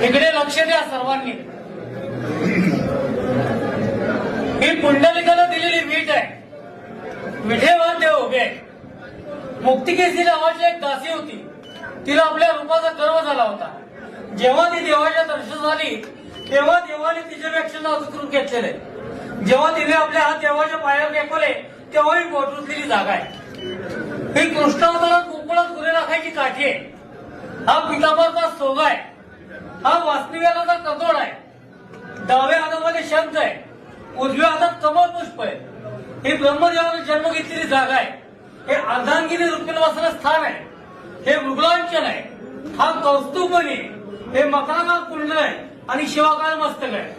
इकडे लक्ष द्या सर्वांनी. ही पुंडलिकाला दिलेली वीट आहे. विठेवर देव उभे आहे. मुक्तिकेसी नावाची एक दासी होती. तिला आपल्या रूपाचा गर्व झाला होता. जेव्हा ती देवाच्या दर्शन झाली तेव्हा देवाने तिच्यापेक्षा नाजूक रूप घेतलेले. जेव्हा तिने आपले हात देवाच्या पायावर टेकवले तेव्हा ही पोटरुतलेली जागा आहे. ही कृष्णावतारात गोकुळात गुरे राखायची काठी आहे. हा पितांबरचा सोगा आहे. हा वास्तव्याचा कतोड आहे. डाव्या हातामध्ये शंख आहे. उजव्या हातात कमल पुष्प आहे. ही ब्रह्मदेवाने जन्म घेतलेली जागा आहे. हे अर्धांगिनी रुक्मिणीवासना स्थान आहे. हे मृगलांचन आहे. हा कौस्तुभमणी आहे. हे मकराकाल कुंडल आहे आणि शिवाकाल मस्तक आहे.